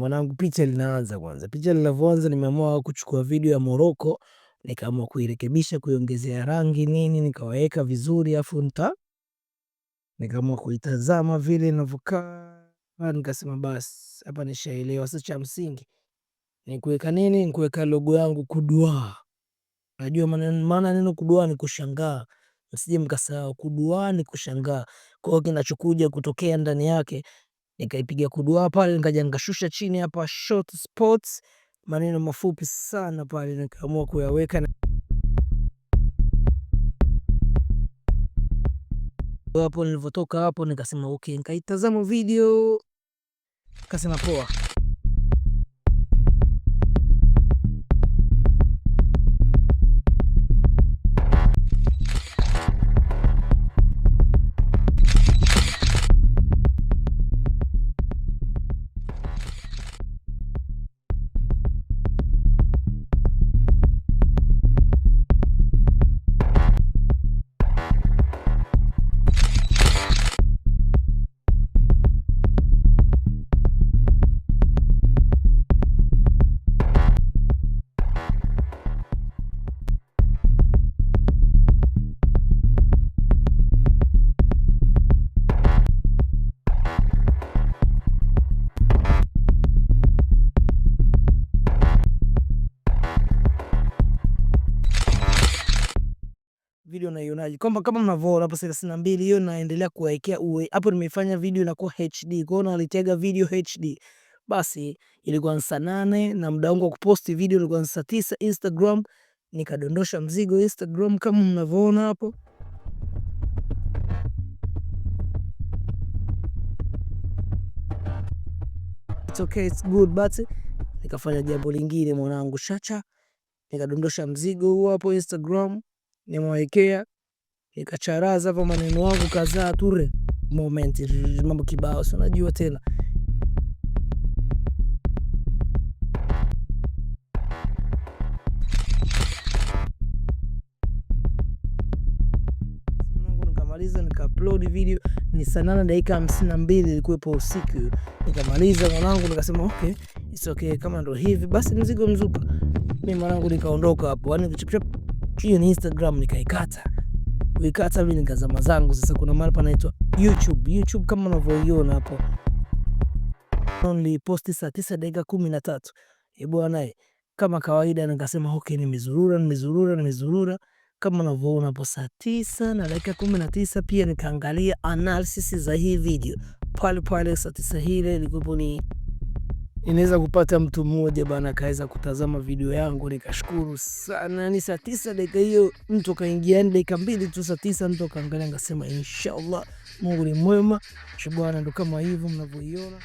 mwanangu, picha linaanza kwanza. Picha linavyoanza nimeamua kuchukua video ya Morocco, nikaamua kuirekebisha, kuiongezea rangi nini, nikaweka vizuri afu nikaamua kuitazama vile inavyokaa. Nikasema basi hapa nishaelewa. Sasa cha msingi ni kuweka nini, ni kuweka logo yangu Kudua. Najua maana neno Kudua ni kushangaa. Msije mkasahau Kudua ni kushangaa. Kwa hiyo kinachokuja kutokea ndani yake nikaipiga Kudua pale, nikaja nikashusha chini hapa short spots, maneno mafupi sana pale nikaamua kuyaweka. Hapo nilivyotoka hapo nikasema okay, nikaitazama video nikasema poa. Video naionaje? Kwamba kama mnavyoona hapo 32 hiyo naendelea kuwekea uwe. Hapo nimefanya video inakuwa HD. Kwa hiyo nalitega video HD. Basi ilikuwa ni saa 8 na muda wangu wa kuposti video ilikuwa ni saa 9 Instagram. Nikadondosha mzigo Instagram kama mnavyoona hapo. It's okay, it's good, but nikafanya jambo lingine mwanangu chacha. Nikadondosha mzigo huo hapo Instagram. Nimewekea nikacharaza hapo maneno yangu kadhaa ture moment mambo kibao, si unajua tena. Nikamaliza nika-upload video, ni saa 8 dakika 52 ilikuwepo usiku. Nikamaliza mwanangu, nikasema okay, it's okay, kama ndo hivi basi mzigo mzuka. Mimi mwanangu nikaondoka hapo, yani hiyo ni Instagram nikaikata. Kuikata mimi nikazama zangu. Sasa kuna mahali panaitwa YouTube kama unavyoiona hapo. Only posti saa 9 dakika 13. Bwana, kama kawaida nikasema okay, nimezurura kama unavyoona hapo saa 9 na dakika 19. Pia nikaangalia analysis za hii video pale saa 9 hile ilikuwa ni inaweza kupata mtu mmoja bana kaweza kutazama video yangu, nikashukuru sana. Ni saa 9 dakika hiyo mtu kaingia, dakika 2 tu saa 9 mtu kaangalia, ngasema inshallah Mungu ni mwema. Bwana, ndo kama hivyo mnavyoiona.